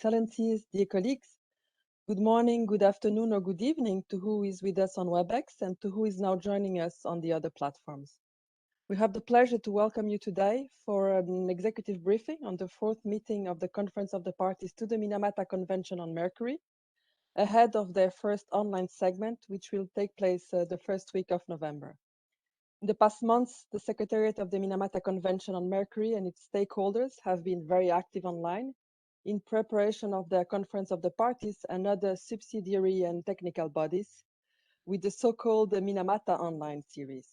Excellencies, dear colleagues, good morning, good afternoon, or good evening to who is with us on WebEx and to who is now joining us on the other platforms. We have the pleasure to welcome you today for an executive briefing on the fourth meeting of the Conference of the Parties to the Minamata Convention on Mercury, ahead of their first online segment, which will take place the first week of November. In the past months, the Secretariat of the Minamata Convention on Mercury and its stakeholders have been very active online in preparation of the Conference of the Parties and other subsidiary and technical bodies with the so-called Minamata Online series.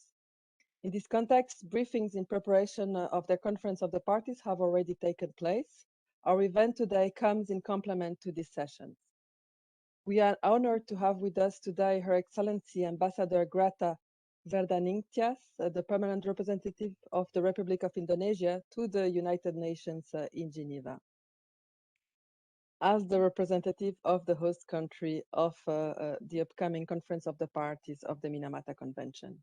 In this context, briefings in preparation of the Conference of the Parties have already taken place. Our event today comes in complement to these sessions. We are honored to have with us today Her Excellency Ambassador Grata Verdaningtyas, the permanent representative of the Republic of Indonesia to the United Nations in Geneva, as the representative of the host country of the upcoming Conference of the Parties of the Minamata Convention.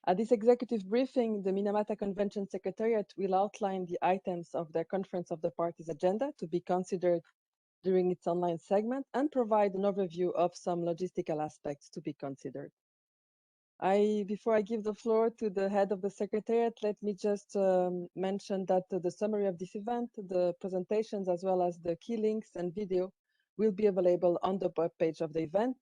At this executive briefing, the Minamata Convention Secretariat will outline the items of the Conference of the Parties agenda to be considered during its online segment and provide an overview of some logistical aspects to be considered. Before I give the floor to the head of the Secretariat, let me just mention that the summary of this event, the presentations, as well as the key links and video will be available on the web page of the event.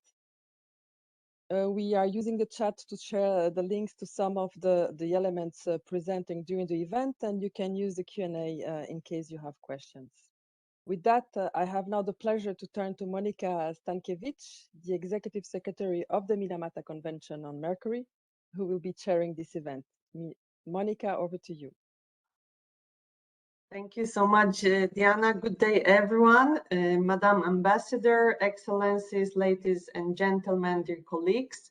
We are using the chat to share the links to some of the elements presenting during the event, and you can use the Q&A in case you have questions. With that, I have now the pleasure to turn to Monica Stankevich, the Executive Secretary of the Minamata Convention on Mercury, who will be chairing this event. Monica, over to you. Thank you so much, Diana. Good day, everyone. Madam Ambassador, Excellencies, ladies and gentlemen, dear colleagues.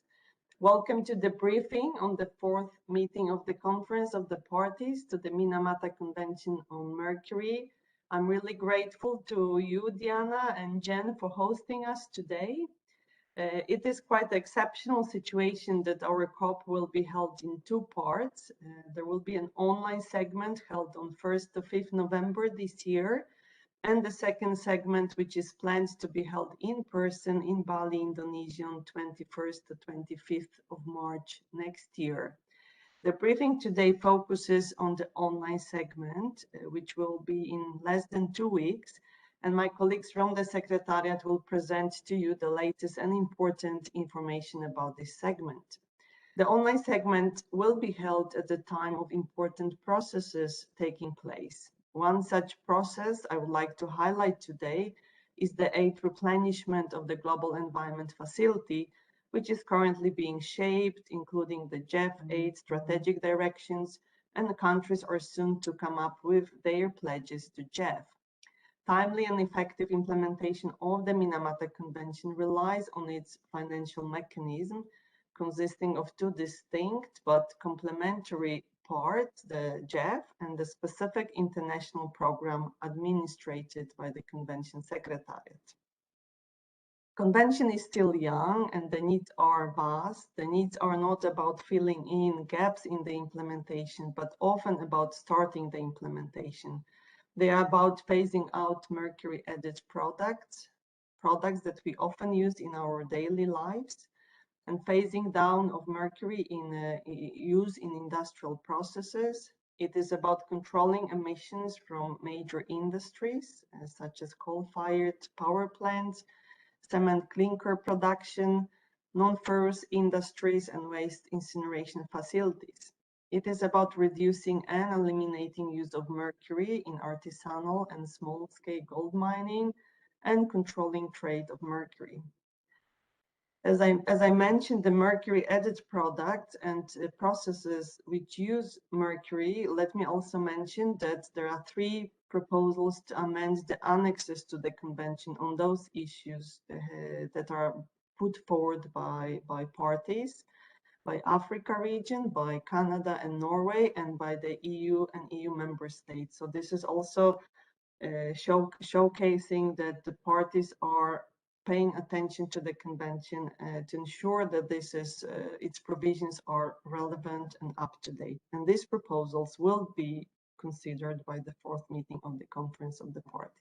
Welcome to the briefing on the fourth meeting of the Conference of the Parties to the Minamata Convention on Mercury. I'm really grateful to you, Diana and Jen, for hosting us today. It is quite an exceptional situation that our COP will be held in two parts. There will be an online segment held on 1st to 5th November this year, and the second segment, which is planned to be held in person in Bali, Indonesia on 21st to 25th of March next year. The briefing today focuses on the online segment, which will be in less than 2 weeks, and my colleagues from the Secretariat will present to you the latest and important information about this segment. The online segment will be held at the time of important processes taking place. One such process I would like to highlight today is the aid replenishment of the Global Environment Facility, which is currently being shaped, including the GEF aid strategic directions, and the countries are soon to come up with their pledges to GEF. Timely and effective implementation of the Minamata Convention relies on its financial mechanism, consisting of two distinct but complementary parts, the GEF and the specific international program administered by the Convention Secretariat. Convention is still young and the needs are vast. The needs are not about filling in gaps in the implementation, but often about starting the implementation. They are about phasing out mercury added products that we often use in our daily lives, and phasing down of mercury in use in industrial processes. It is about controlling emissions from major industries, such as coal-fired power plants, cement clinker production, non-ferrous industries, and waste incineration facilities. It is about reducing and eliminating use of mercury in artisanal and small-scale gold mining and controlling trade of mercury. As I mentioned, the mercury added products and processes which use mercury, let me also mention that there are 3 proposals to amend the annexes to the convention on those issues that are put forward by parties, by Africa region, by Canada and Norway, and by the EU and EU member states. So this is also showcasing that the parties are paying attention to the convention to ensure that its provisions are relevant and up to date. And these proposals will be considered by the 4th meeting of the Conference of the Parties.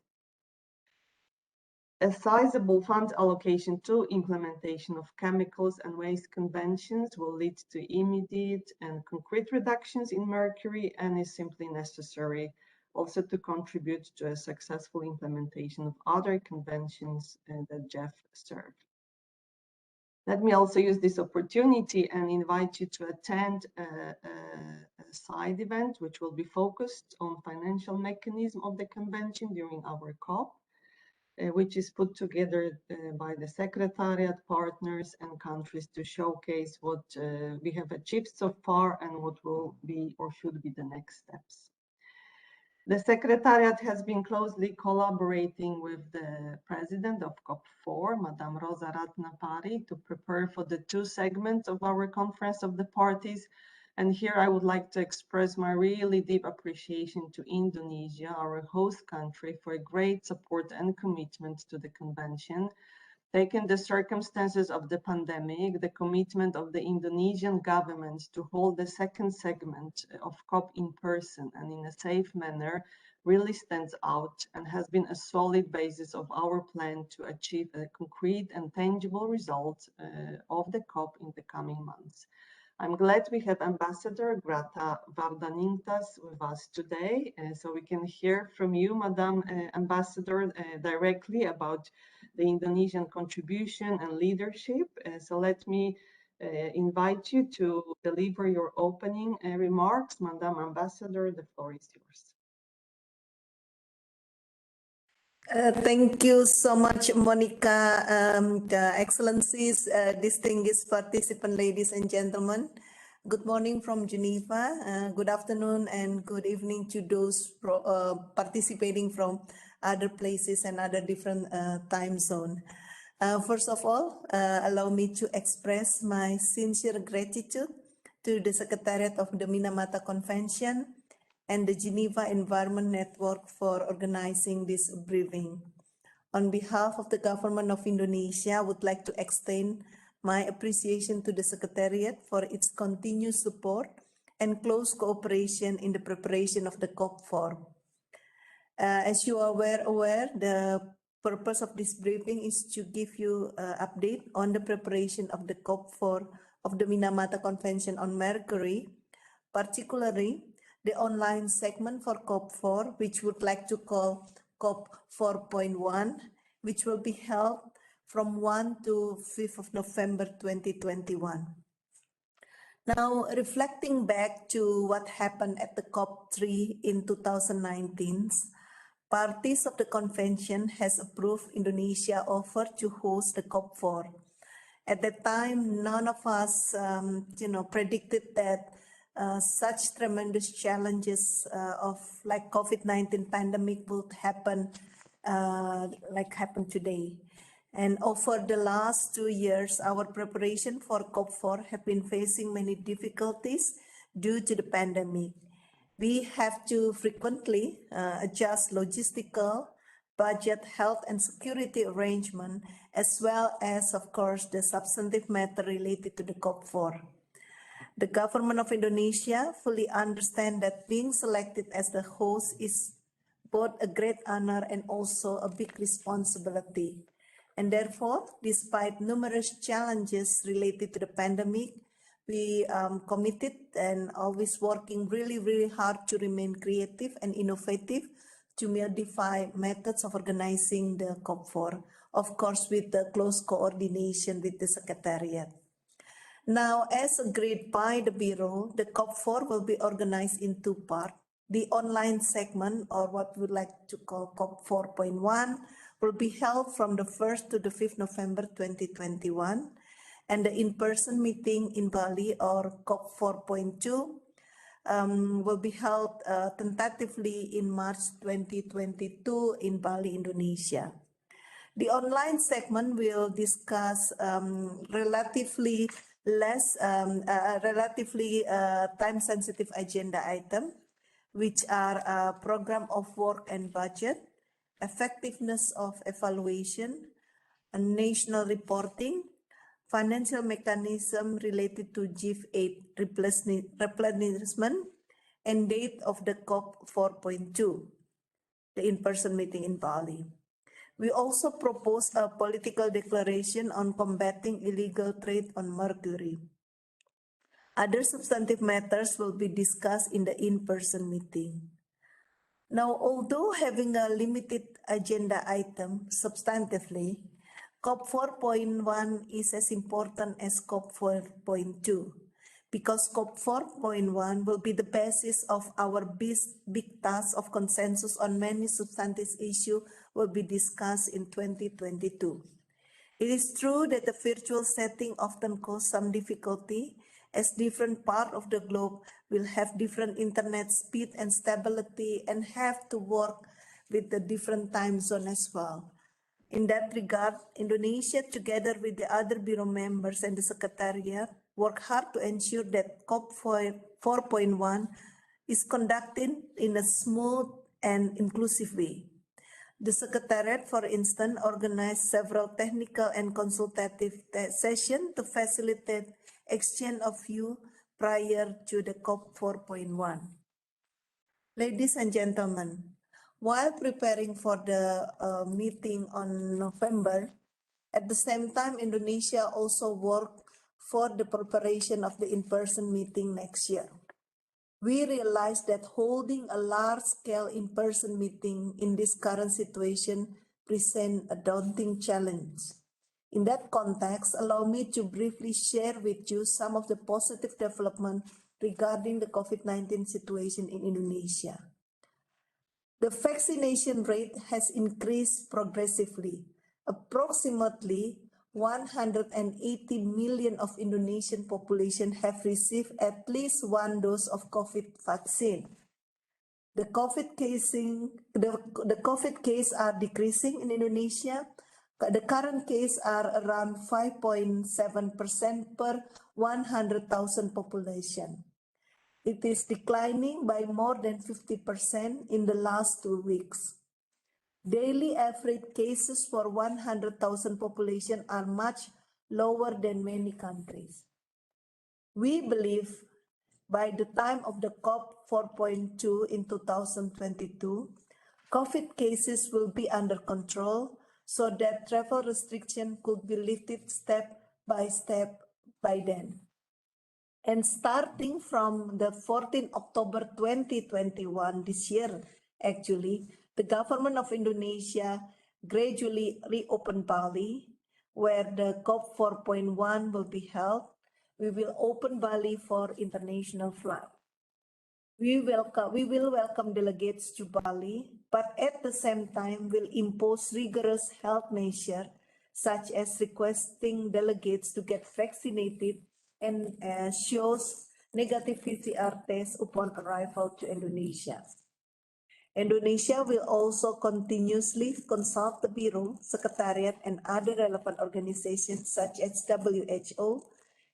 A sizable fund allocation to implementation of chemicals and waste conventions will lead to immediate and concrete reductions in mercury and is simply necessary also to contribute to a successful implementation of other conventions that Jeff served. Let me also use this opportunity and invite you to attend a side event which will be focused on financial mechanism of the convention during our COP, which is put together by the secretariat, partners and countries to showcase what we have achieved so far and what will be or should be the next steps. The Secretariat has been closely collaborating with the President of COP4, Madame Rosa Ratnapari, to prepare for the two segments of our Conference of the Parties. And here I would like to express my really deep appreciation to Indonesia, our host country, for a great support and commitment to the convention. Taking the circumstances of the pandemic, the commitment of the Indonesian government to hold the second segment of COP in person and in a safe manner really stands out and has been a solid basis of our plan to achieve a concrete and tangible result of the COP in the coming months. I'm glad we have Ambassador Grata Vardanintas with us today, so we can hear from you, Madam Ambassador, directly about the Indonesian contribution and leadership. So let me invite you to deliver your opening remarks. Madam Ambassador, the floor is yours. Thank you so much, Monica, the Excellencies, distinguished participants, ladies and gentlemen. Good morning from Geneva. Good afternoon and good evening to those participating from other places and other different time zone. First of all, allow me to express my sincere gratitude to the Secretariat of the Minamata Convention and the Geneva Environment Network for organizing this briefing. On behalf of the Government of Indonesia, I would like to extend my appreciation to the Secretariat for its continued support and close cooperation in the preparation of the COP4. As you are aware, the purpose of this briefing is to give you an update on the preparation of the COP4 of the Minamata Convention on Mercury, particularly the online segment for COP4, which would like to call COP 4.1, which will be held from 1 to 5th of November 2021. Now, reflecting back to what happened at the COP3 in 2019, parties of the convention has approved Indonesia offer to host the COP4. At that time, none of us, predicted that such tremendous challenges of like COVID-19 pandemic would happen like happen today. And over the last 2 years, our preparation for COP4 have been facing many difficulties due to the pandemic. We have to frequently adjust logistical, budget, health and security arrangement, as well as, of course, the substantive matter related to the COP4. The government of Indonesia fully understands that being selected as the host is both a great honor and also a big responsibility. And therefore, despite numerous challenges related to the pandemic, we committed and always working really hard to remain creative and innovative to modify methods of organizing the COP4, of course, with the close coordination with the Secretariat. Now, as agreed by the Bureau, the COP4 will be organized in two parts. The online segment, or what we would like to call COP 4.1, will be held from the 1st to the 5th November 2021. And the in-person meeting in Bali, or COP 4.2, will be held tentatively in March 2022 in Bali, Indonesia. The online segment will discuss relatively time-sensitive agenda items, which are program of work and budget, effectiveness of evaluation, national reporting, financial mechanism related to GIF aid replenishment, and date of the COP 4.2, the in-person meeting in Bali. We also propose a political declaration on combating illegal trade on mercury. Other substantive matters will be discussed in the in-person meeting. Now, although having a limited agenda item substantively, COP 4.1 is as important as COP 4.2 because COP 4.1 will be the basis of our big task of consensus on many substantive issues will be discussed in 2022. It is true that the virtual setting often causes some difficulty as different parts of the globe will have different internet speed and stability and have to work with the different time zone as well. In that regard, Indonesia, together with the other Bureau members and the Secretariat, work hard to ensure that COP 4.1 is conducted in a smooth and inclusive way. The Secretariat, for instance, organized several technical and consultative sessions to facilitate exchange of views prior to the COP 4.1. Ladies and gentlemen, while preparing for the meeting on November, at the same time, Indonesia also worked for the preparation of the in-person meeting next year. We realize that holding a large-scale in-person meeting in this current situation presents a daunting challenge. In that context, allow me to briefly share with you some of the positive developments regarding the COVID-19 situation in Indonesia. The vaccination rate has increased progressively. Approximately 180 million of Indonesian population have received at least one dose of COVID vaccine. The COVID cases are decreasing in Indonesia. The current cases are around 5.7% per 100,000 population. It is declining by more than 50% in the last 2 weeks. Daily average cases for 100,000 population are much lower than many countries. We believe by the time of the COP 4.2 in 2022, COVID cases will be under control so that travel restriction could be lifted step by step by then. And starting from the 14th October 2021, this year, actually, the government of Indonesia gradually reopened Bali, where the COP 4.1 will be held. We will open Bali for international flight. We will welcome delegates to Bali, but at the same time will impose rigorous health measures, such as requesting delegates to get vaccinated and shows negative PCR test upon arrival to Indonesia. Indonesia will also continuously consult the Bureau, Secretariat, and other relevant organizations such as WHO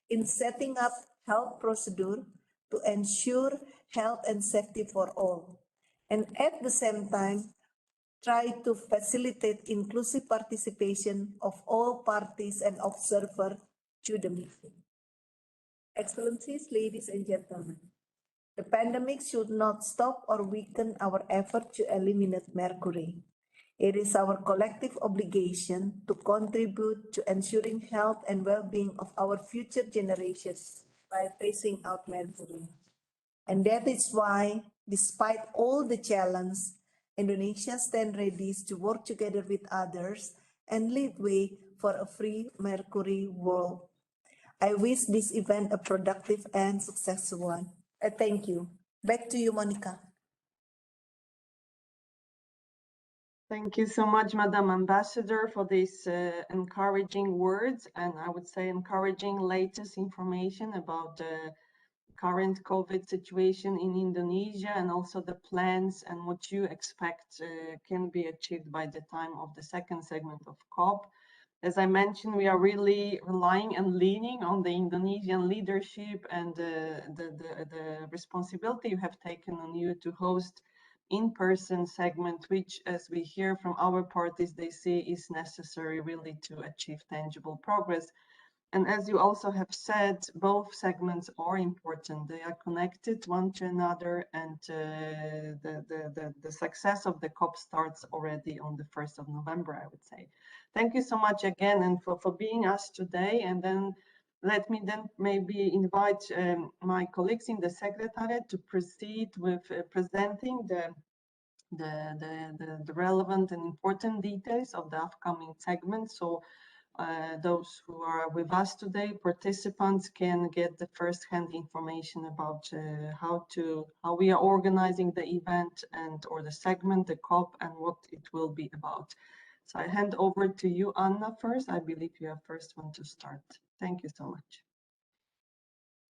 in setting up health procedure to ensure health and safety for all, and at the same time, try to facilitate inclusive participation of all parties and observers to the meeting. Excellencies, ladies and gentlemen, the pandemic should not stop or weaken our effort to eliminate mercury. It is our collective obligation to contribute to ensuring health and well-being of our future generations by phasing out mercury. And that is why, despite all the challenges, Indonesia stands ready to work together with others and lead way for a free mercury world. I wish this event a productive and successful one. Thank you. Back to you, Monica. Thank you so much, Madam Ambassador, for these encouraging words, and I would say encouraging latest information about the current COVID situation in Indonesia, and also the plans and what you expect can be achieved by the time of the second segment of COP. As I mentioned, we are really relying and leaning on the Indonesian leadership and the responsibility you have taken on you to host in-person segment, which, as we hear from our parties, they see is necessary really to achieve tangible progress. And as you also have said, both segments are important. They are connected one to another, and the success of the COP starts already on the 1st of November, I would say. Thank you so much again and for being us today. And then let me then maybe invite my colleagues in the secretariat to proceed with presenting the relevant and important details of the upcoming segment. So those who are with us today, participants, can get the first-hand information about how we are organizing the event or the segment, the COP, and what it will be about. So I hand over to you, Anna, first. I believe you are first one to start. Thank you so much.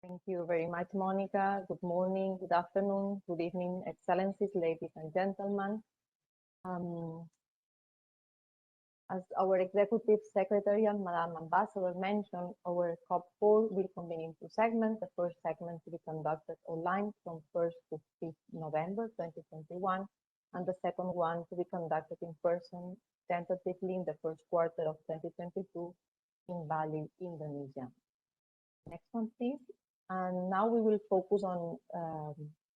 Thank you very much, Monica. Good morning, good afternoon, good evening, Excellencies, ladies and gentlemen. As our Executive Secretary and Madam Ambassador mentioned, our COP4 will convene in two segments. The first segment to be conducted online from 1st to 5th November 2021, and the second one to be conducted in person tentatively in the first quarter of 2022 in Bali, Indonesia. Next one, please. And now we will focus on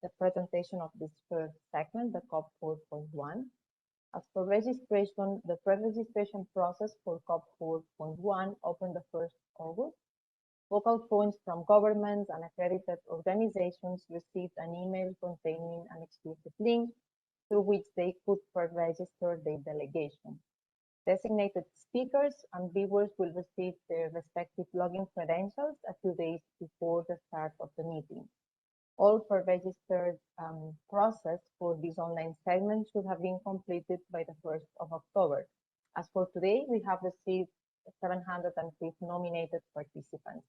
the presentation of this first segment, the COP 4.1. As for registration, the pre-registration process for COP 4.1 opened the 1st August. Focal points from governments and accredited organizations received an email containing an exclusive link through which they could pre-register their delegation. Designated speakers and viewers will receive their respective login credentials a few days before the start of the meeting. All pre-registered process for this online segment should have been completed by the 1st of October. As for today, we have received 705 nominated participants.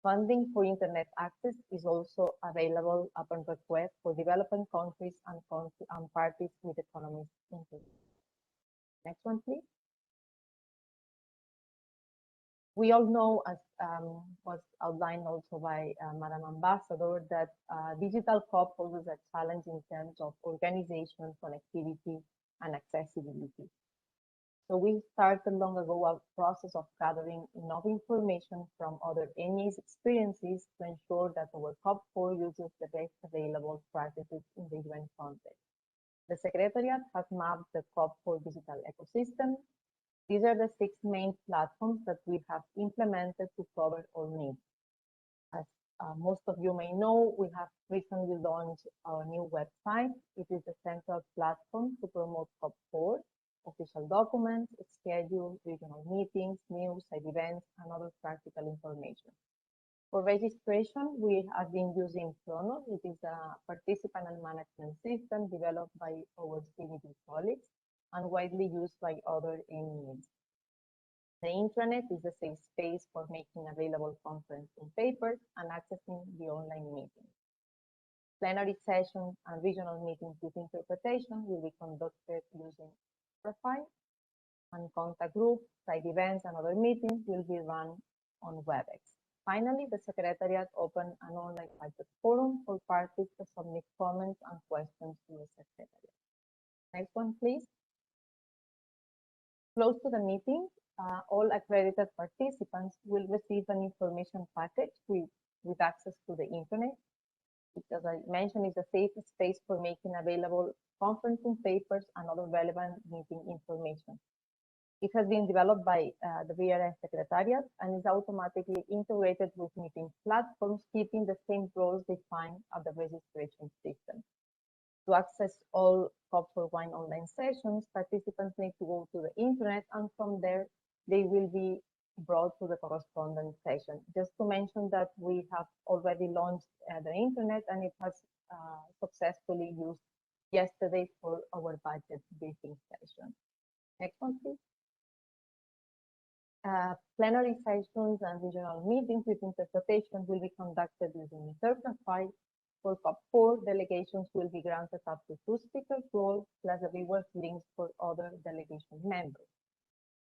Funding for internet access is also available upon request for developing countries and parties with economies included. Next one, please. We all know, as was outlined also by Madam Ambassador, that digital COP poses a challenge in terms of organization, connectivity, and accessibility. So we started long ago a process of gathering enough information from other NEA's experiences to ensure that our COP4 uses the best available practices in the UN context. The Secretariat has mapped the COP4 digital ecosystem. These are the 6 main platforms that we have implemented to cover all needs. As most of you may know, we have recently launched our new website. It is the central platform to promote COP4, official documents, schedule, regional meetings, news, side events, and other practical information. For registration, we have been using Chronos. It is a participant and management system developed by our CBD colleagues and widely used by other NEAs. The intranet is a safe space for making available conferencing papers and accessing the online meetings. Plenary sessions and regional meetings with interpretation will be conducted using Profile, and contact groups, side events, and other meetings will be run on WebEx. Finally, the Secretariat opened an online private forum for parties to submit comments and questions to the Secretariat. Next one, please. Close to the meeting, all accredited participants will receive an information package with access to the internet. As I mentioned, is a safe space for making available conferencing papers and other relevant meeting information. It has been developed by the VRF Secretariat and is automatically integrated with meeting platforms, keeping the same roles defined at the registration system. To access all COP4.1 online sessions, participants need to go to the internet, and from there they will be brought to the correspondent session. Just to mention that we have already launched the internet, and it has successfully used yesterday for our budget briefing session. Next one, please. Plenary sessions and regional meetings with interpretation will be conducted using Interprefy. For COP4, delegations will be granted up to 2 speakers roles, plus the viewers links for other delegation members.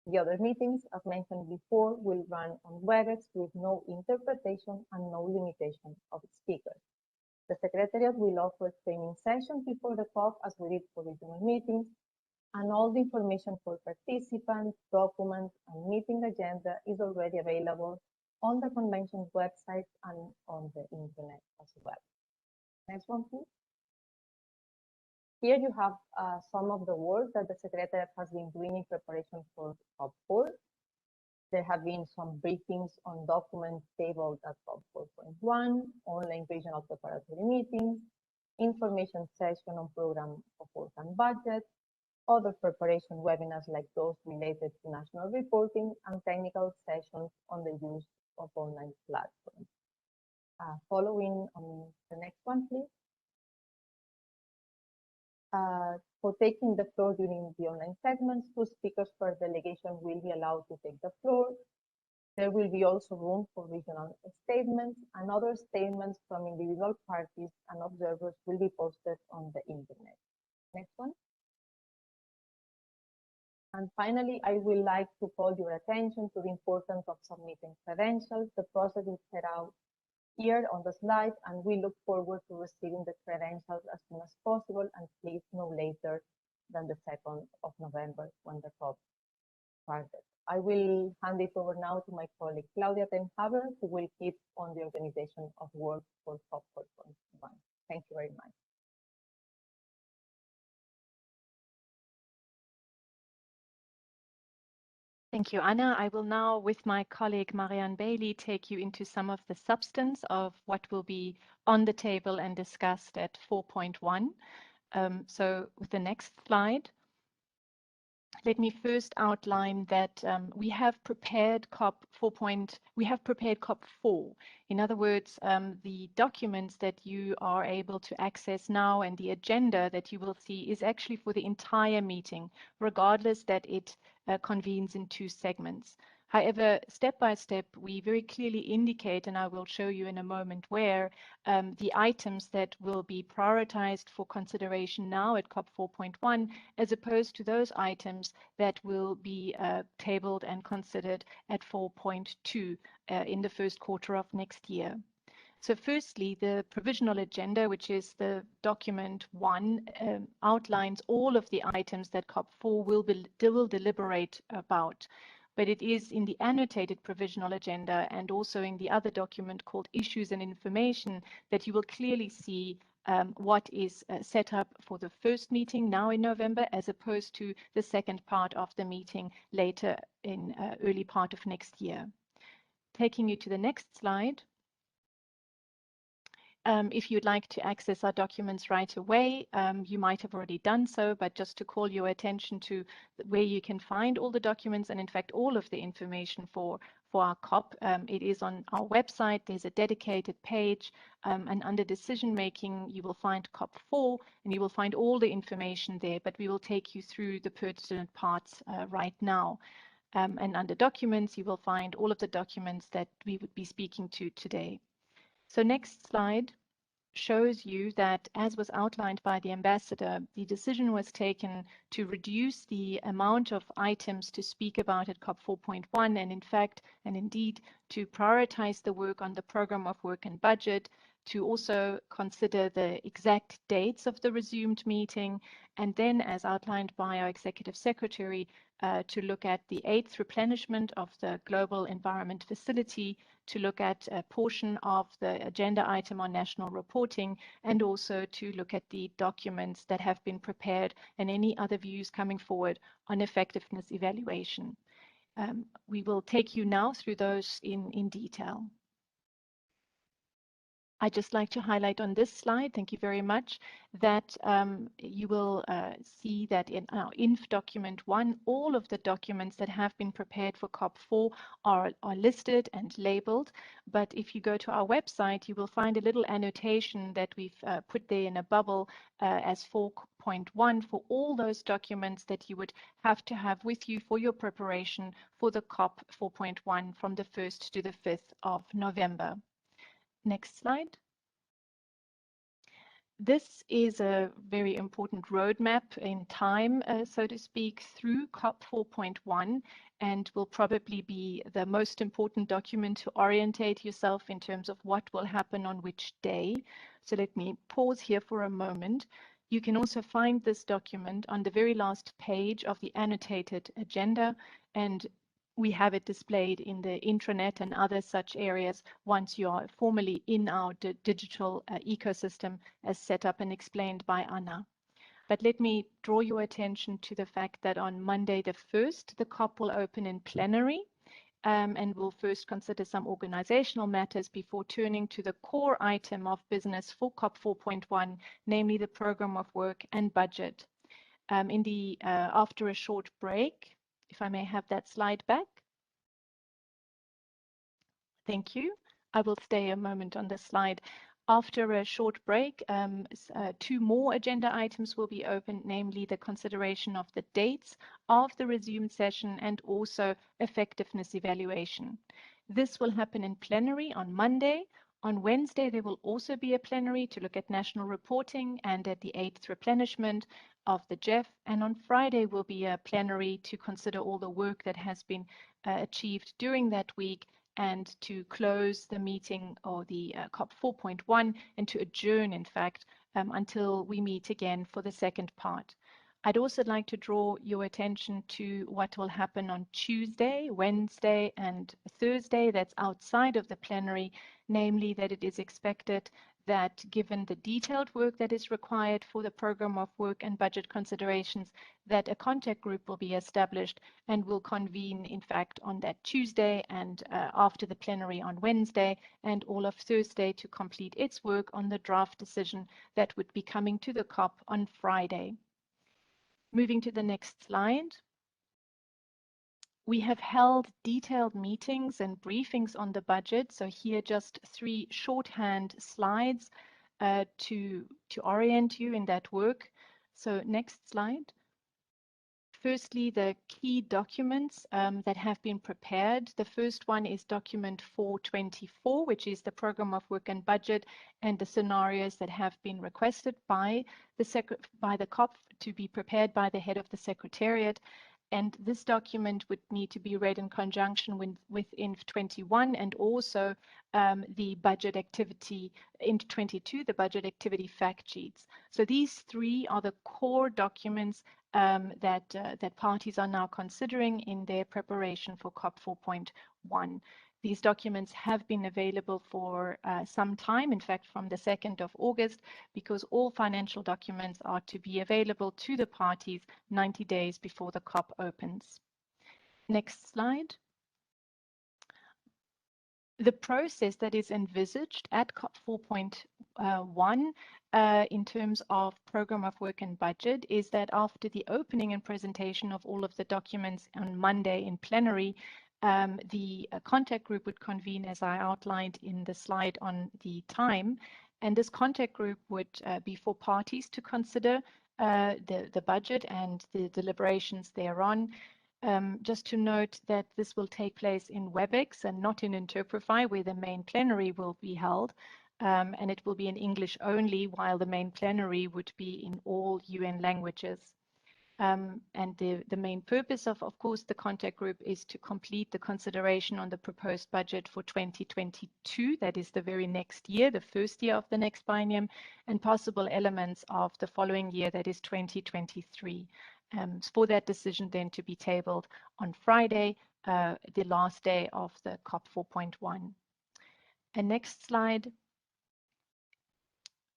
The other meetings, as mentioned before, will run on WebEx with no interpretation and no limitation of speakers. The Secretariat will offer training sessions before the COP, as we did for regional meetings, and all the information for participants, documents, and meeting agenda is already available on the convention's website and on the internet as well. Next one, please. Here you have some of the work that the Secretariat has been doing in preparation for COP4. There have been some briefings on documents tabled at COP 4.1, online regional preparatory meetings, information session on program of work and budget, other preparation webinars like those related to national reporting, and technical sessions on the use of online platforms. Following on the next one, please. For taking the floor during the online segments, 2 speakers per delegation will be allowed to take the floor. There will be also room for regional statements, and other statements from individual parties and observers will be posted on the internet. Next one. And finally, I would like to call your attention to the importance of submitting credentials. The process is set out here on the slide, and we look forward to receiving the credentials as soon as possible, and please no later than the 2nd of November when the COP started. I will hand it over now to my colleague Claudia Tenhaber, who will keep on the organization of work for COP 4.1. Thank you very much. Thank you, Anna. I will now, with my colleague Marianne Bailey, take you into some of the substance of what will be on the table and discussed at 4.1. So with the next slide, let me first outline that we have prepared COP 4. In other words, the documents that you are able to access now and the agenda that you will see is actually for the entire meeting, regardless that it convenes in 2 segments. However, step by step, we very clearly indicate, and I will show you in a moment where, the items that will be prioritized for consideration now at COP 4.1, as opposed to those items that will be tabled and considered at 4.2 in the first quarter of next year. So firstly, the Provisional Agenda, which is the document 1, outlines all of the items that COP4 will deliberate about. But it is in the annotated Provisional Agenda and also in the other document called Issues and Information that you will clearly see what is set up for the first meeting now in November, as opposed to the second part of the meeting later in early part of next year. Taking you to the next slide. If you'd like to access our documents right away, you might have already done so, but just to call your attention to where you can find all the documents and in fact all of the information for our COP. It is on our website. There's a dedicated page, and under decision making you will find COP4 and you will find all the information there, but we will take you through the pertinent parts right now. And under documents you will find all of the documents that we would be speaking to today. So next slide shows you that, as was outlined by the ambassador, the decision was taken to reduce the amount of items to speak about at COP 4.1, and in fact, and indeed, to prioritize the work on the program of work and budget, to also consider the exact dates of the resumed meeting, and then, as outlined by our executive secretary, to look at the 8th replenishment of the Global Environment Facility, to look at a portion of the agenda item on national reporting, and also to look at the documents that have been prepared and any other views coming forward on effectiveness evaluation. We will take you now through those in detail. I'd just like to highlight on this slide, thank you very much, that you will see that in our INF document 1, all of the documents that have been prepared for COP4 are listed and labeled. But if you go to our website, you will find a little annotation that we've put there in a bubble as 4.1 for all those documents that you would have to have with you for your preparation for the COP 4.1 from the 1st to the 5th of November. Next slide. This is a very important roadmap in time, so to speak, through COP 4.1, and will probably be the most important document to orientate yourself in terms of what will happen on which day. So let me pause here for a moment. You can also find this document on the very last page of the annotated agenda, and we have it displayed in the intranet and other such areas once you are formally in our digital ecosystem as set up and explained by Anna. But let me draw your attention to the fact that on Monday the 1st, the COP will open in plenary, and we'll first consider some organizational matters before turning to the core item of business for COP 4.1, namely the program of work and budget. After a short break, if I may have that slide back. Thank you. I will stay a moment on this slide. After a short break, 2 more agenda items will be opened, namely the consideration of the dates of the resumed session and also effectiveness evaluation. This will happen in plenary on Monday. On Wednesday, there will also be a plenary to look at national reporting and at the 8th replenishment of the GEF. And on Friday will be a plenary to consider all the work that has been achieved during that week and to close the meeting or the COP 4.1 and to adjourn, in fact, until we meet again for the second part. I'd also like to draw your attention to what will happen on Tuesday, Wednesday, and Thursday that's outside of the plenary, namely that it is expected that given the detailed work that is required for the program of work and budget considerations, that a contact group will be established and will convene, in fact, on that Tuesday and after the plenary on Wednesday and all of Thursday to complete its work on the draft decision that would be coming to the COP on Friday. Moving to the next slide. We have held detailed meetings and briefings on the budget. So here just 3 shorthand slides to orient you in that work. So next slide. Firstly, the key documents that have been prepared. The first one is document 424, which is the program of work and budget and the scenarios that have been requested by the COP to be prepared by the head of the secretariat. And this document would need to be read in conjunction with INF 21 and also the budget activity INF 22, the budget activity fact sheets. So these 3 are the core documents that parties are now considering in their preparation for COP 4.1. These documents have been available for some time, in fact, from the 2nd of August, because all financial documents are to be available to the parties 90 days before the COP opens. Next slide. The process that is envisaged at COP 4.1 in terms of program of work and budget is that after the opening and presentation of all of the documents on Monday in plenary, the contact group would convene, as I outlined in the slide on the time, and this contact group would be for parties to consider the budget and the deliberations thereon. Just to note that this will take place in WebEx and not in Interprify, where the main plenary will be held, and it will be in English only, while the main plenary would be in all UN languages. And the main purpose of course, the contact group is to complete the consideration on the proposed budget for 2022, that is the very next year, the first year of the next biennium, and possible elements of the following year, that is 2023. For that decision then to be tabled on Friday, the last day of the COP 4.1. And next slide.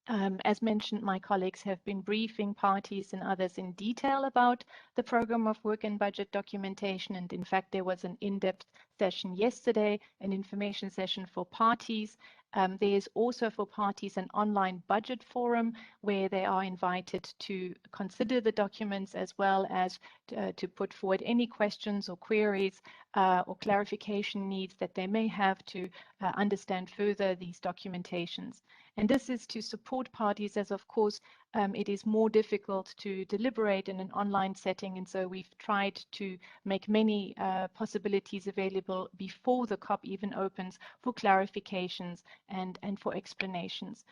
As mentioned, my colleagues have been briefing parties and others in detail about the program of work and budget documentation. And in fact, there was an in-depth session yesterday, an information session for parties. There is also for parties an online budget forum where they are invited to consider the documents as well as to put forward any questions or queries or clarification needs that they may have to understand further these documentations. And this is to support parties as, of course, it is more difficult to deliberate in an online setting. And so we've tried to make many possibilities available before the COP even opens for clarifications and for explanations.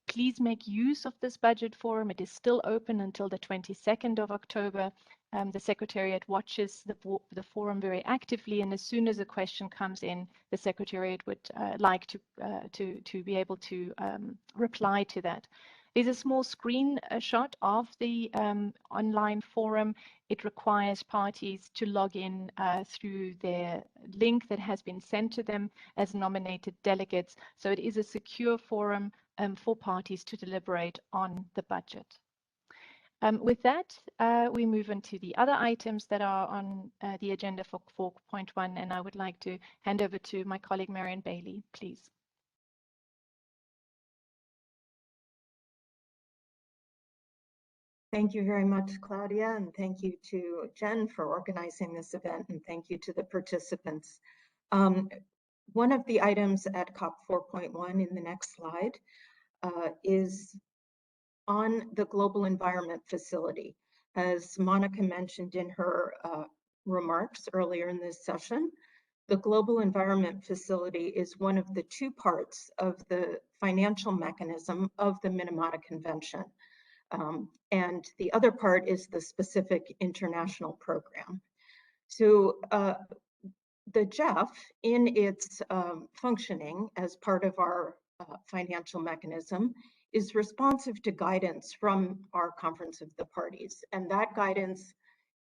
Please make use of this budget forum. It is still open until the 22nd of October. The Secretariat watches the forum very actively, and as soon as a question comes in, the Secretariat would like to be able to reply to that. There's a small screen shot of the online forum. It requires parties to log in through their link that has been sent to them as nominated delegates. So it is a secure forum for parties to deliberate on the budget. With that, we move on to the other items that are on the agenda for 4.1, and I would like to hand over to my colleague Marion Bailey, please. Thank you very much, Claudia, and thank you to Jen for organizing this event, and thank you to the participants. One of the items at COP 4.1 in the next slide is on the Global Environment Facility. As Monica mentioned in her remarks earlier in this session, the Global Environment Facility is one of the two parts of the financial mechanism of the Minamata Convention. And the other part is the specific international program. So the GEF, in its functioning as part of our financial mechanism, is responsive to guidance from our Conference of the Parties. And that guidance,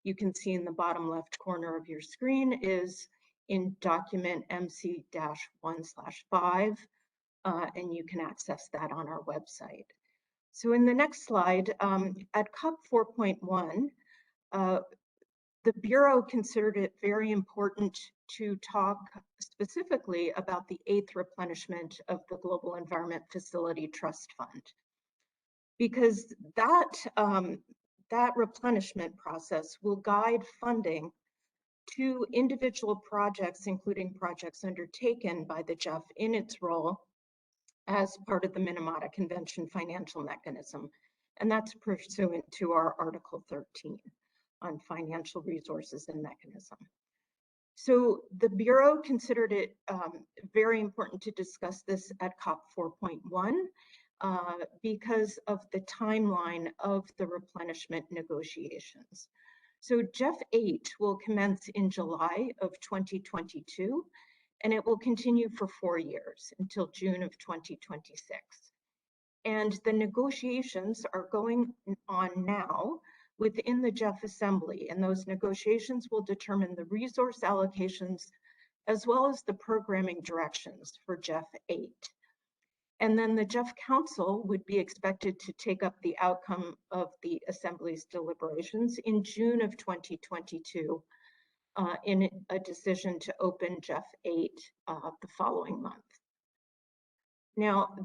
you can see in the bottom left corner of your screen, is in document MC-1/5, and you can access that on our website. So in the next slide, at COP 4.1, the Bureau considered it very important to talk specifically about the 8th replenishment of the Global Environment Facility Trust Fund, because that replenishment process will guide funding to individual projects, including projects undertaken by the GEF in its role as part of the Minamata Convention financial mechanism. And that's pursuant to our Article 13 on financial resources and mechanism. So the Bureau considered it very important to discuss this at COP 4.1 because of the timeline of the replenishment negotiations. So GEF 8 will commence in July of 2022, and it will continue for 4 years until June of 2026. And the negotiations are going on now within the GEF Assembly, and those negotiations will determine the resource allocations as well as the programming directions for GEF 8. And then the GEF Council would be expected to take up the outcome of the Assembly's deliberations in June of 2022 in a decision to open GEF 8 the following month. Now,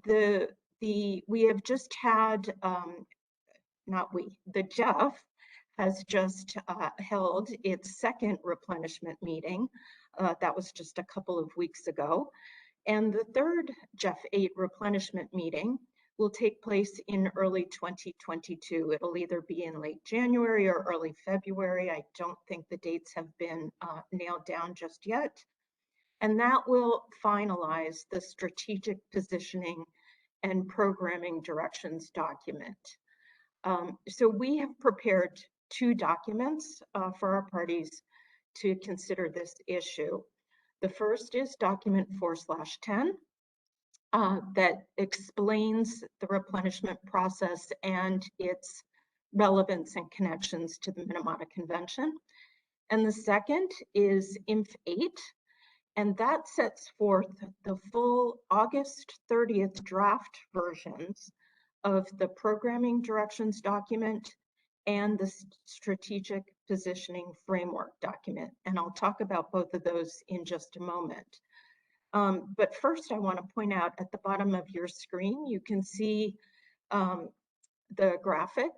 we have just had, the GEF has just held its second replenishment meeting. That was just a couple of weeks ago. And the third GEF 8 replenishment meeting will take place in early 2022. It'll either be in late January or early February. I don't think the dates have been nailed down just yet. And that will finalize the strategic positioning and programming directions document. So we have prepared 2 documents for our parties to consider this issue. The first is document 4/10 that explains the replenishment process and its relevance and connections to the Minamata Convention. And the second is INF 8, and that sets forth the full August 30th draft versions of the programming directions document and the strategic positioning framework document. And I'll talk about both of those in just a moment. But first, I want to point out at the bottom of your screen, you can see the graphic.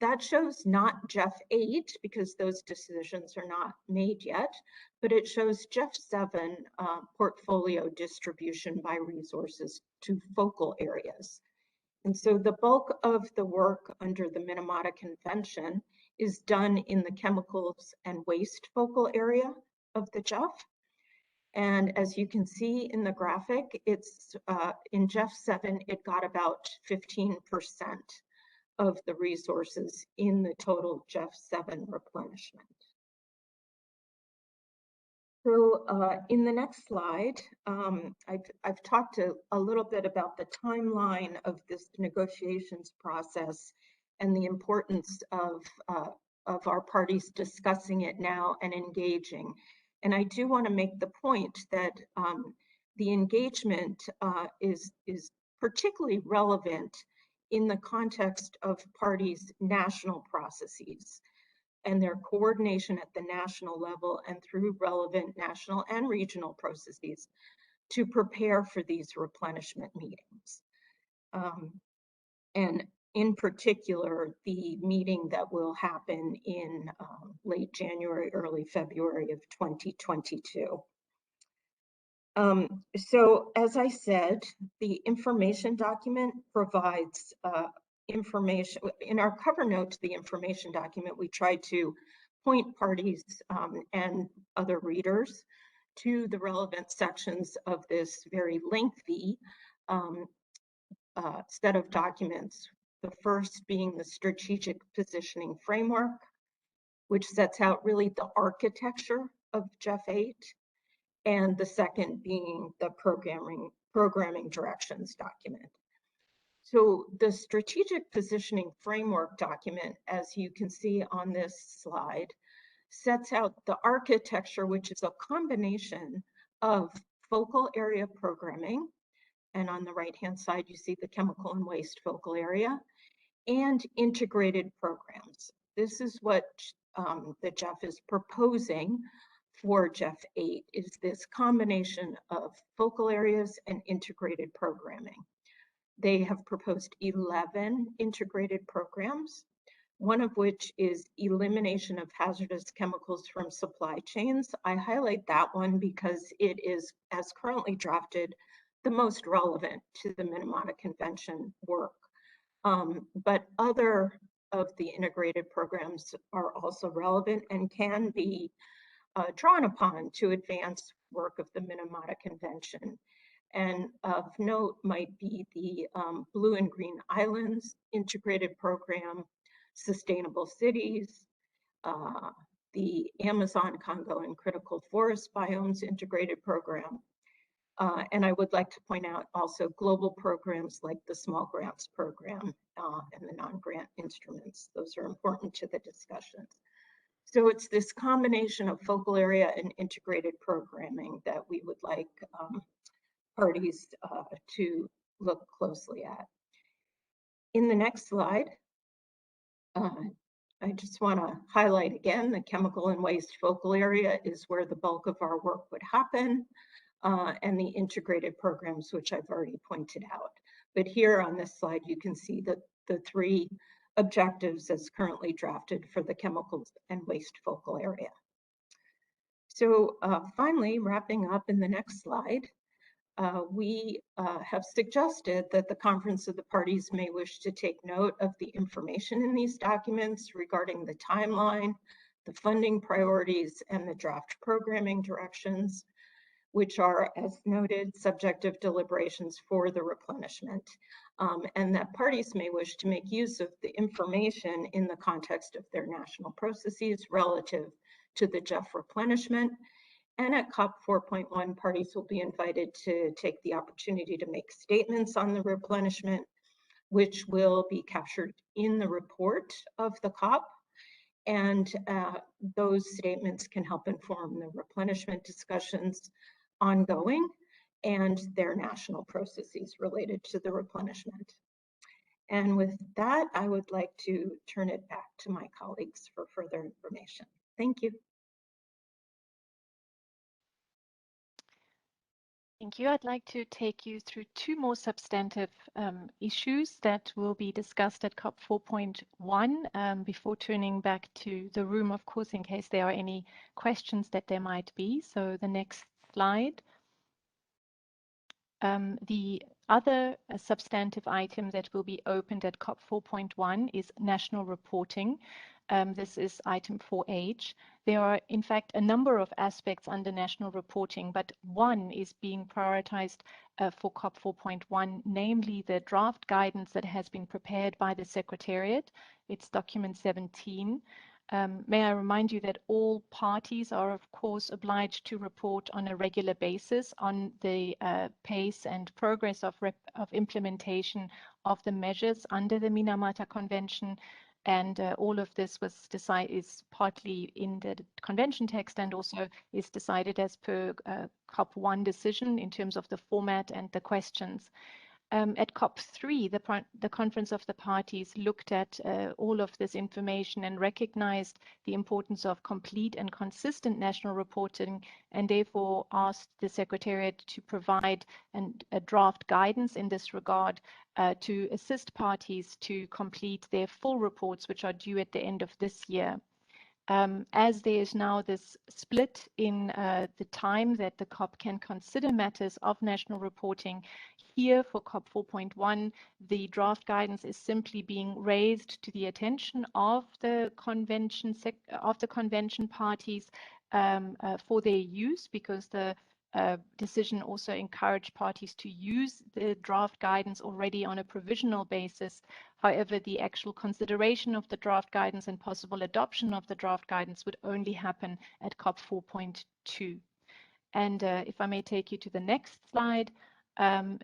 That shows not GEF 8, because those decisions are not made yet, but it shows GEF 7 portfolio distribution by resources to focal areas. And so the bulk of the work under the Minamata Convention is done in the chemicals and waste focal area of the GEF. And as you can see in the graphic, it's in GEF 7, it got about 15% of the resources in the total GEF 7 replenishment. So in the next slide, I've talked a little bit about the timeline of this negotiations process and the importance of our parties discussing it now and engaging. And I do want to make the point that the engagement is particularly relevant in the context of parties' national processes and their coordination at the national level and through relevant national and regional processes to prepare for these replenishment meetings. And in particular, the meeting that will happen in late January, early February of 2022. So as I said, the information document provides information. In our cover note to the information document, we try to point parties and other readers to the relevant sections of this very lengthy set of documents. The first being the strategic positioning framework, which sets out really the architecture of JEF 8. And the second being the programming directions document. So the strategic positioning framework document, as you can see on this slide, sets out the architecture, which is a combination of focal area programming, and on the right-hand side, you see the chemical and waste focal area, and integrated programs. This is what the JEF is proposing for JEF 8, is this combination of focal areas and integrated programming. They have proposed 11 integrated programs, one of which is elimination of hazardous chemicals from supply chains. I highlight that one because it is, as currently drafted, the most relevant to the Minamata Convention work. But other of the integrated programs are also relevant and can be drawn upon to advance work of the Minamata Convention. And of note might be the Blue and Green Islands integrated program, Sustainable Cities, the Amazon, Congo, and Critical Forest Biomes integrated program. And I would like to point out also global programs like the Small Grants Program and the non-grant instruments. Those are important to the discussions. So it's this combination of focal area and integrated programming that we would like parties to look closely at. In the next slide, I just want to highlight again, the chemical and waste focal area is where the bulk of our work would happen, and the integrated programs, which I've already pointed out. But here on this slide, you can see that the three objectives as currently drafted for the chemicals and waste focal area. So finally, wrapping up in the next slide, we have suggested that the Conference of the Parties may wish to take note of the information in these documents regarding the timeline, the funding priorities, and the draft programming directions, which are, as noted, subject of deliberations for the replenishment, and that parties may wish to make use of the information in the context of their national processes relative to the JEF replenishment. And at COP 4.1, parties will be invited to take the opportunity to make statements on the replenishment, which will be captured in the report of the COP. And those statements can help inform the replenishment discussions ongoing and their national processes related to the replenishment. And with that, I would like to turn it back to my colleagues for further information. Thank you. Thank you. I'd like to take you through two more substantive issues that will be discussed at COP 4.1 before turning back to the room, of course, in case there are any questions that there might be. So the next slide. The other substantive item that will be opened at COP 4.1 is national reporting. This is item 4H. There are, in fact, a number of aspects under national reporting, but one is being prioritized for COP 4.1, namely the draft guidance that has been prepared by the secretariat. It's document 17. May I remind you that all parties are, of course, obliged to report on a regular basis on the pace and progress of implementation of the measures under the Minamata Convention. And all of this is partly in the convention text and also is decided as per COP1 decision in terms of the format and the questions. At COP3, the Conference of the Parties looked at all of this information and recognized the importance of complete and consistent national reporting, and therefore asked the Secretariat to provide a draft guidance in this regard to assist parties to complete their full reports, which are due at the end of this year. As there is now this split in the time that the COP can consider matters of national reporting, here for COP 4.1, the draft guidance is simply being raised to the attention of the convention parties for their use, because the decision also encouraged parties to use the draft guidance already on a provisional basis. However, the actual consideration of the draft guidance and possible adoption of the draft guidance would only happen at COP 4.2. And if I may take you to the next slide,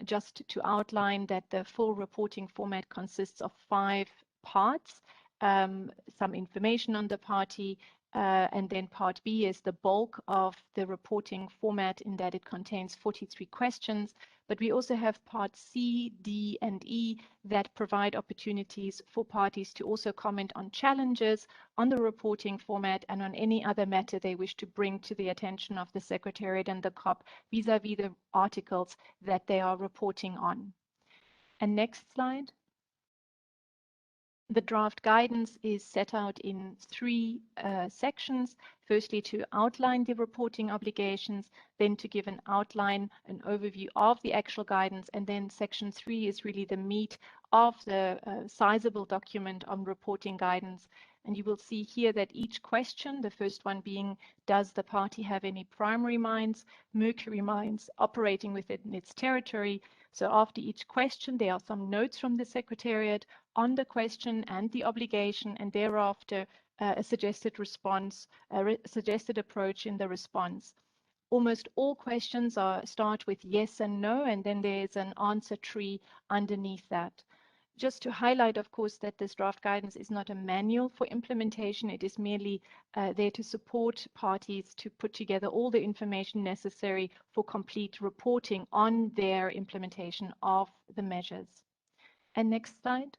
just to outline that the full reporting format consists of 5 parts, some information on the party, and then part B is the bulk of the reporting format in that it contains 43 questions. But we also have part C, D, and E that provide opportunities for parties to also comment on challenges on the reporting format and on any other matter they wish to bring to the attention of the Secretariat and the COP vis-à-vis the articles that they are reporting on. And next slide. The draft guidance is set out in 3 sections. Firstly, to outline the reporting obligations, then to give an outline, an overview of the actual guidance, and then section 3 is really the meat of the sizable document on reporting guidance. And you will see here that each question, the first one being, does the party have any primary mines, Mercury mines operating within its territory? So after each question, there are some notes from the Secretariat on the question and the obligation, and thereafter a suggested response, a suggested approach in the response. Almost all questions start with yes and no, and then there's an answer tree underneath that. Just to highlight, of course, that this draft guidance is not a manual for implementation. It is merely there to support parties to put together all the information necessary for complete reporting on their implementation of the measures. And next slide.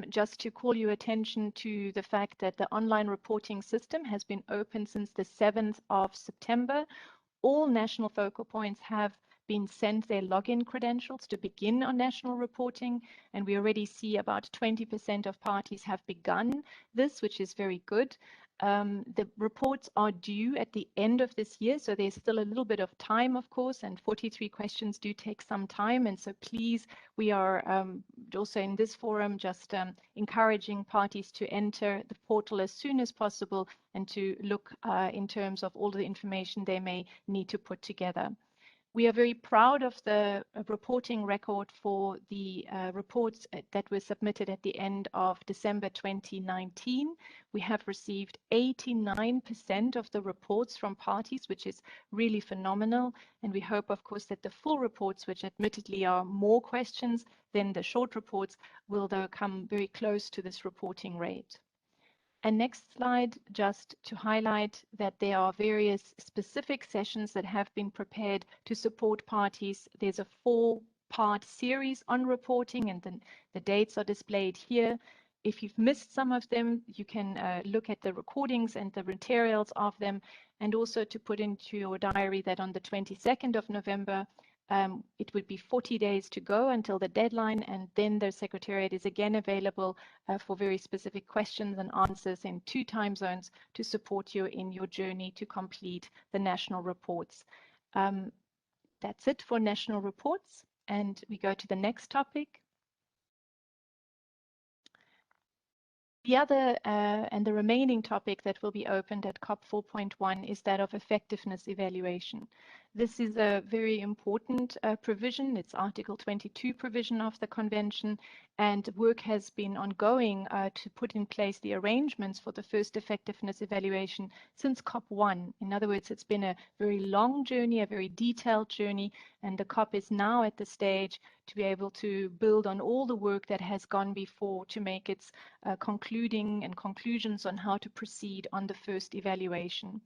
Just to call your attention to the fact that the online reporting system has been open since the 7th of September. All national focal points have been sent their login credentials to begin on national reporting, and we already see about 20% of parties have begun this, which is very good. The reports are due at the end of this year, so there's still a little bit of time, of course, and 43 questions do take some time. And so please, we are also in this forum just encouraging parties to enter the portal as soon as possible and to look in terms of all the information they may need to put together. We are very proud of the reporting record for the reports that were submitted at the end of December 2019. We have received 89% of the reports from parties, which is really phenomenal. And we hope, of course, that the full reports, which admittedly are more questions than the short reports, will though come very close to this reporting rate. And next slide, just to highlight that there are various specific sessions that have been prepared to support parties. There's a 4-part series on reporting, and then the dates are displayed here. If you've missed some of them, you can look at the recordings and the materials of them, and also to put into your diary that on the 22nd of November, it would be 40 days to go until the deadline, and then the Secretariat is again available for very specific questions and answers in 2 time zones to support you in your journey to complete the national reports. That's it for national reports, and we go to the next topic. The other and the remaining topic that will be opened at COP 4.1 is that of effectiveness evaluation. This is a very important provision. It's Article 22 provision of the Convention, and work has been ongoing to put in place the arrangements for the first effectiveness evaluation since COP1. In other words, it's been a very long journey, a very detailed journey, and the COP is now at the stage to be able to build on all the work that has gone before to make its concluding and conclusions on how to proceed on the first evaluation.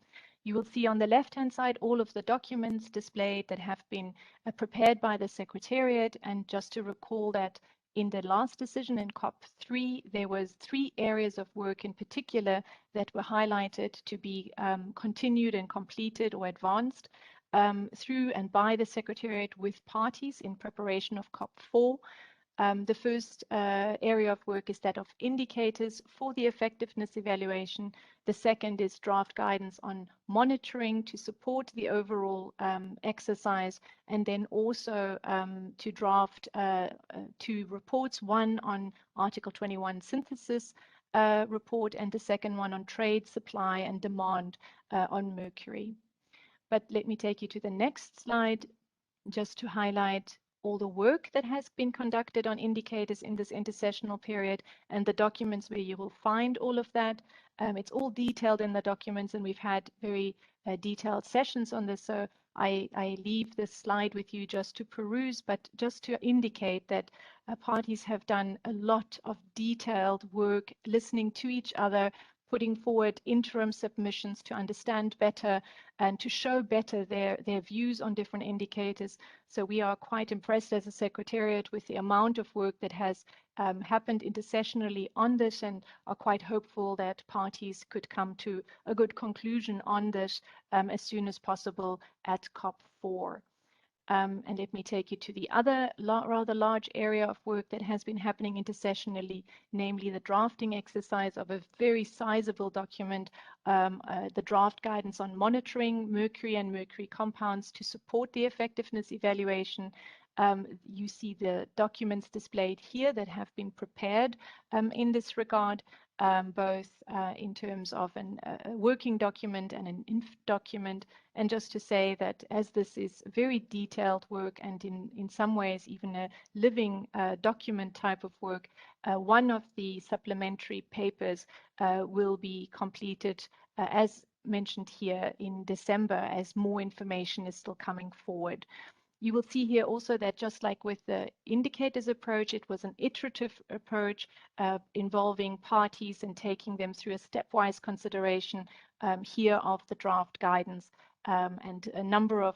You will see on the left-hand side all of the documents displayed that have been prepared by the Secretariat. And just to recall that in the last decision in COP3, there was 3 areas of work in particular that were highlighted to be continued and completed or advanced through and by the Secretariat with parties in preparation of COP4. The first area of work is that of indicators for the effectiveness evaluation. The second is draft guidance on monitoring to support the overall exercise, and then also to draft 2 reports, one on Article 21 synthesis report, and the second one on trade, supply, and demand on Mercury. But let me take you to the next slide just to highlight all the work that has been conducted on indicators in this intersessional period and the documents where you will find all of that. It's all detailed in the documents, and we've had very detailed sessions on this. So I leave this slide with you just to peruse, but just to indicate that parties have done a lot of detailed work, listening to each other, putting forward interim submissions to understand better and to show better their views on different indicators. So we are quite impressed as a Secretariat with the amount of work that has happened intersessionally on this, and are quite hopeful that parties could come to a good conclusion on this as soon as possible at COP4. And let me take you to the other rather large area of work that has been happening intersessionally, namely the drafting exercise of a very sizable document, the draft guidance on monitoring Mercury and Mercury compounds to support the effectiveness evaluation. You see the documents displayed here that have been prepared in this regard, both in terms of a working document and an inf document. And just to say that as this is very detailed work and in some ways even a living document type of work, one of the supplementary papers will be completed as mentioned here in December, as more information is still coming forward. You will see here also that just like with the indicators approach, it was an iterative approach involving parties and taking them through a stepwise consideration here of the draft guidance and a number of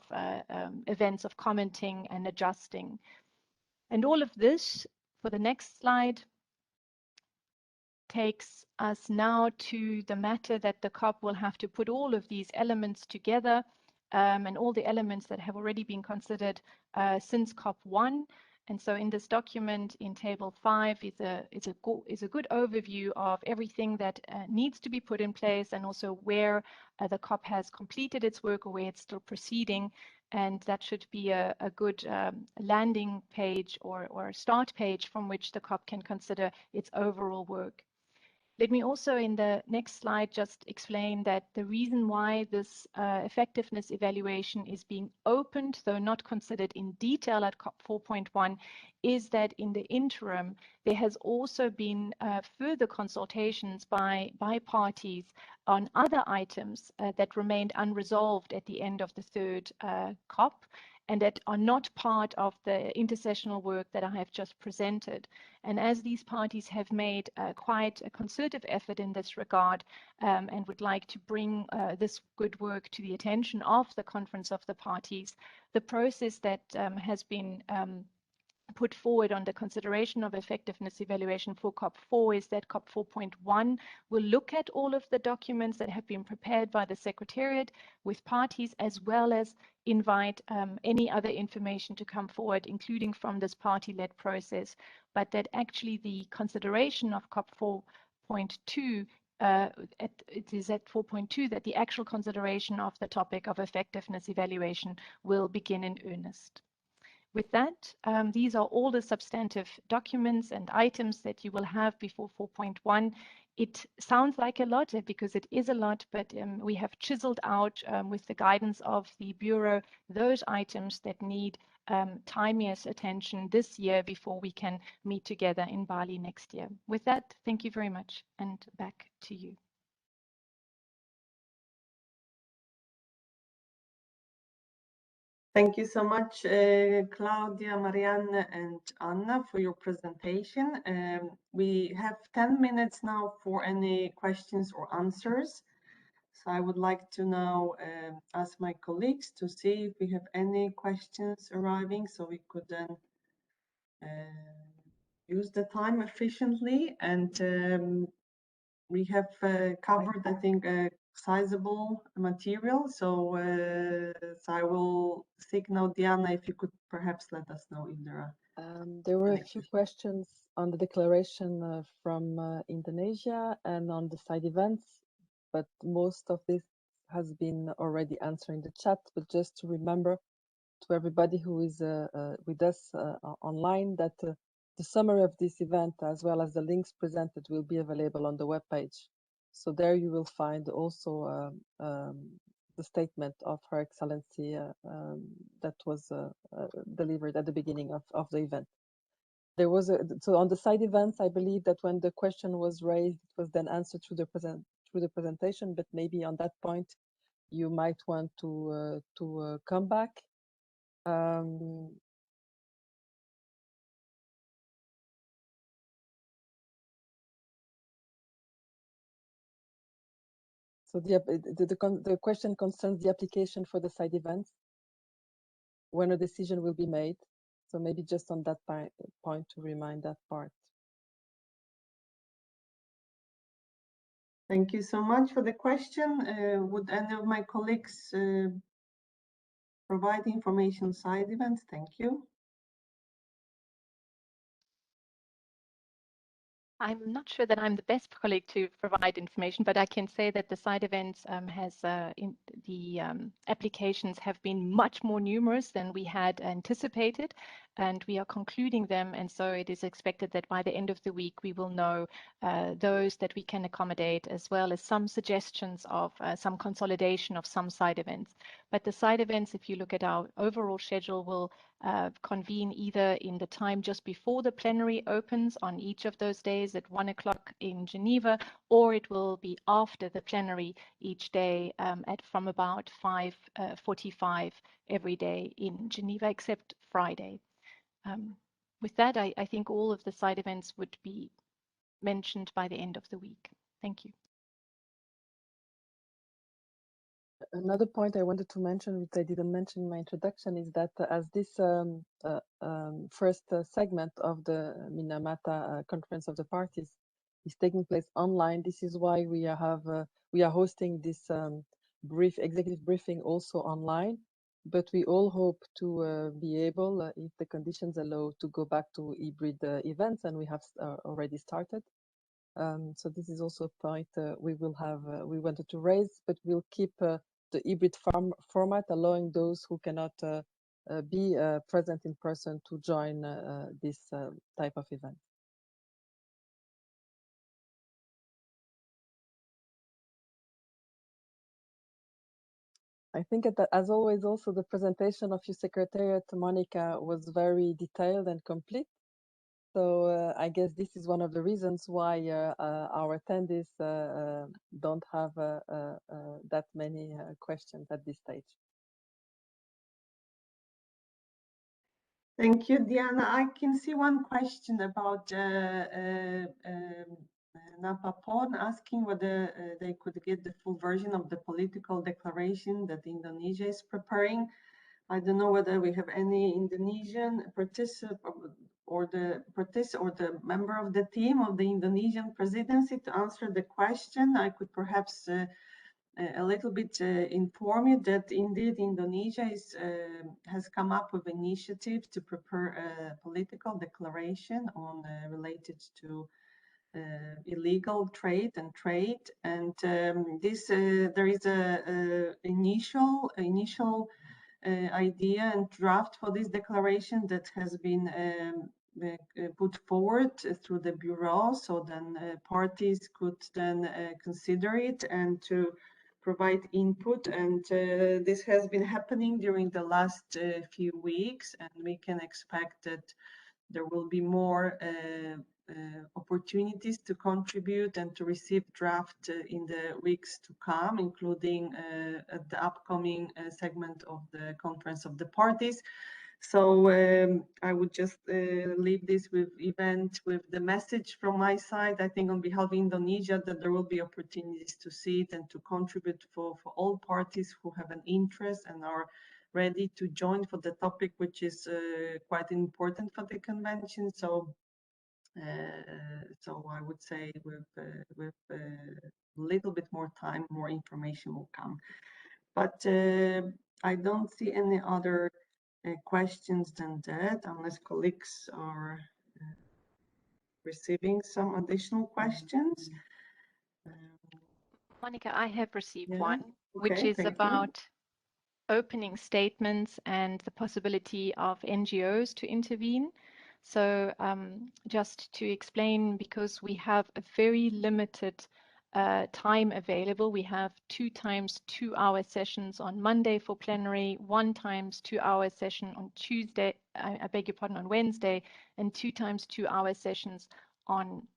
events of commenting and adjusting. And all of this, for the next slide, takes us now to the matter that the COP will have to put all of these elements together and all the elements that have already been considered since COP1. And so in this document in table 5 is a good overview of everything that needs to be put in place, and also where the COP has completed its work or where it's still proceeding. And that should be a good landing page or start page from which the COP can consider its overall work. Let me also in the next slide just explain that the reason why this effectiveness evaluation is being opened, though not considered in detail at COP 4.1, is that in the interim, there has also been further consultations by parties on other items that remained unresolved at the end of the third COP, and that are not part of the intersessional work that I have just presented. And as these parties have made quite a concerted effort in this regard and would like to bring this good work to the attention of the Conference of the Parties, the process that has been put forward on the consideration of effectiveness evaluation for COP4 is that COP 4.1 will look at all of the documents that have been prepared by the Secretariat with parties, as well as invite any other information to come forward, including from this party-led process, but that actually the consideration of COP 4.2 it is at 4.2 that the actual consideration of the topic of effectiveness evaluation will begin in earnest. With that, these are all the substantive documents and items that you will have before 4.1 It sounds like a lot because it is a lot, but we have chiseled out with the guidance of the Bureau those items that need timiest attention this year before we can meet together in Bali next year. With that, thank you very much, and back to you. Thank you so much, Claudia, Marianne, and Anna, for your presentation. We have 10 minutes now for any questions or answers. So I would like to now ask my colleagues to see if we have any questions arriving, so we could then use the time efficiently. And we have covered, I think, sizable material. So, so I will signal Diana if you could perhaps let us know if there are. There were a few questions on the declaration from Indonesia and on the side events, but most of this has been already answered in the chat. But just to remember to everybody who is with us online that the summary of this event, as well as the links presented, will be available on the webpage. So there you will find also the statement of Her Excellency that was delivered at the beginning of the event. There was so on the side events, I believe that when the question was raised, it was then answered through the presentation. But maybe on that point, you might want to come back. So the question concerns the application for the side events, when a decision will be made. So maybe just on that point to remind that part. Thank you so much for the question. Would any of my colleagues provide information on side events? Thank you. I'm not sure that I'm the best colleague to provide information, but I can say that the side events applications have been much more numerous than we had anticipated, and we are concluding them. And so it is expected that by the end of the week, we will know those that we can accommodate, as well as some suggestions of some consolidation of some side events. But the side events, if you look at our overall schedule, will convene either in the time just before the plenary opens on each of those days at 1 o'clock in Geneva, or it will be after the plenary each day from about 5:45 every day in Geneva, except Friday. With that, I think all of the side events would be mentioned by the end of the week. Thank you. Another point I wanted to mention, which I didn't mention in my introduction, is that as this first segment of the Minamata Conference of the Parties is taking place online, this is why we are hosting this executive briefing also online. But we all hope to be able, if the conditions allow, to go back to hybrid events, and we have already started. So this is also a point we wanted to raise, but we'll keep the hybrid format, allowing those who cannot be present in person to join this type of event. I think that, as always, also the presentation of your secretariat, Monica, was very detailed and complete. So I guess this is one of the reasons why our attendees don't have that many questions at this stage. Thank you, Diana. I can see one question about Napapon asking whether they could get the full version of the political declaration that Indonesia is preparing. I don't know whether we have any Indonesian participant or the member of the team of the Indonesian presidency to answer the question. I could perhaps a little bit inform you that indeed Indonesia has come up with initiative to prepare a political declaration on related to illegal trade, and this there is a initial idea and draft for this declaration that has been put forward through the bureau, so then parties could then consider it and to provide input. And this has been happening during the last few weeks, and we can expect that there will be more opportunities to contribute and to receive draft in the weeks to come, including at the upcoming segment of the Conference of the Parties. So I would just leave this with the message from my side, I think on behalf of Indonesia, that there will be opportunities to see it and to contribute for all parties who have an interest and are ready to join for the topic, which is quite important for the convention. So I would say with a little bit more time, more information will come. But I don't see any other questions than that, unless colleagues are receiving some additional questions. Monica, I have received Yeah. one, Okay, which is thank you. about opening statements and the possibility of NGOs to intervene. So just to explain, because we have a very limited time available, we have 2 times 2-hour sessions on Monday for plenary, 1 times 2-hour session on Tuesday, I beg your pardon, on Wednesday, and 2 times 2-hour sessions on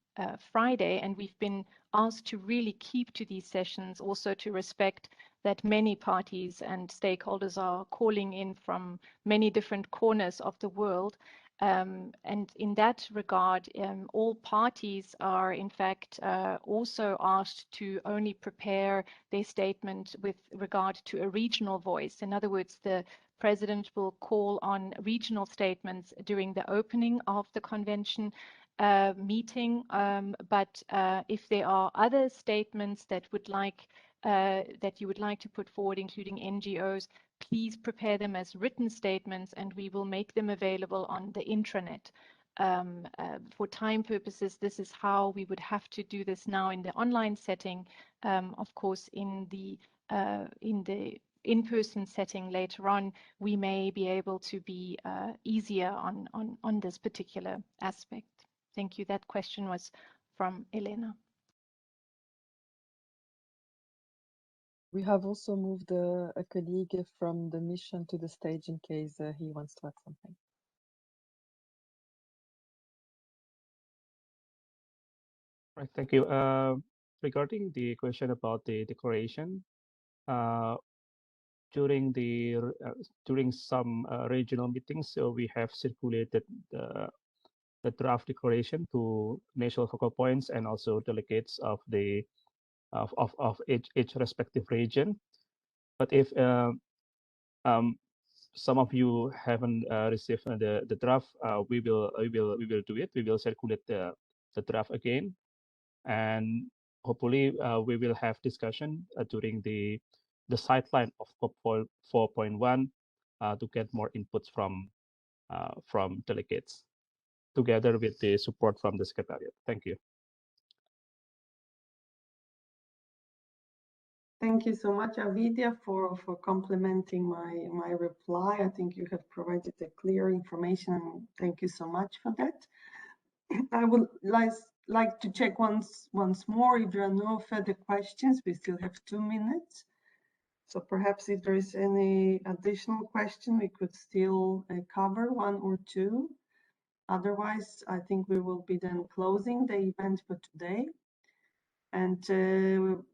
Friday. And we've been asked to really keep to these sessions, also to respect that many parties and stakeholders are calling in from many different corners of the world. And in that regard, all parties are in fact also asked to only prepare their statement with regard to a regional voice. In other words, the President will call on regional statements during the opening of the convention meeting. But if there are other statements that you would like to put forward, including NGOs, please prepare them as written statements and we will make them available on the intranet. For time purposes, this is how we would have to do this now in the online setting. Of course, in the in-person setting later on, we may be able to be easier on this particular aspect. Thank you. That question was from Elena. We have also moved a colleague from the mission to the stage in case he wants to add something. Right, thank you. Regarding the question about the declaration, during some regional meetings, we have circulated the draft declaration to national focal points and also delegates of each respective region. But if some of you haven't received the draft, we will do it. We will circulate the draft again, and hopefully we will have discussion during the sideline of COP 4.1 to get more inputs from delegates, together with the support from the secretariat. Thank you. Thank you so much, Avidya, for complementing my reply. I think you have provided a clear information. Thank you so much for that. I would like to check once more if there are no further questions. We still have 2 minutes. So perhaps if there is any additional question, we could still cover 1 or 2. Otherwise, I think we will be then closing the event for today. And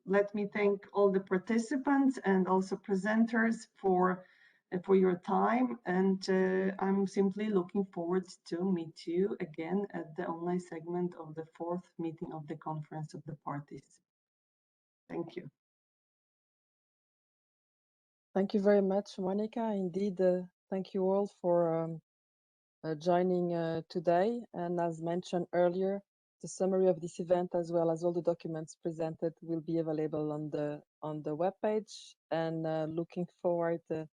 let me thank all the participants and also presenters for your time. And I'm simply looking forward to meet you again at the online segment of the 4th meeting of the Conference of the Parties. Thank you. Thank you very much, Monica. Indeed, thank you all for joining today. And as mentioned earlier, the summary of this event, as well as all the documents presented, will be available on the webpage. And looking forward to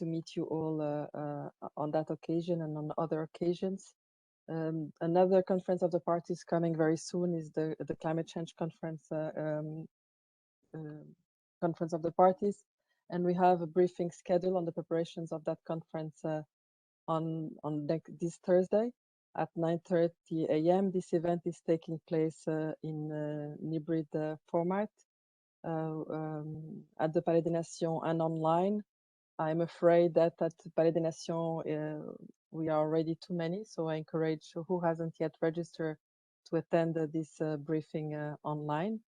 meet you all on that occasion and on other occasions. Another conference of the parties coming very soon is the climate change conference conference of the parties, and we have a briefing schedule on the preparations of that conference on this Thursday. at 9:30 a.m. This event is taking place in an hybrid format at the Palais des Nations and online. I'm afraid that at the Palais des Nations we are already too many, so I encourage who hasn't yet registered to attend this briefing online.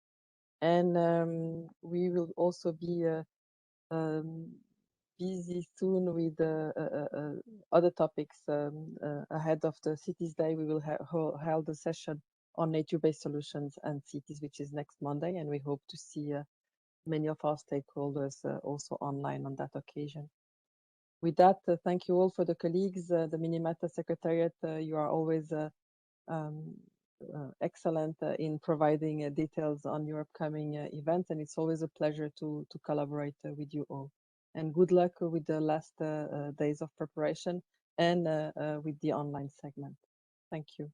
And we will also be busy soon with other topics. Ahead of the Cities Day, we will hold a session on nature-based solutions and cities, which is next Monday, and we hope to see many of our stakeholders also online on that occasion. With that, thank you all for the colleagues, the Minamata Secretariat. You are always excellent in providing details on your upcoming events, and it's always a pleasure to collaborate with you all. And good luck with the last days of preparation and with the online segment. Thank you.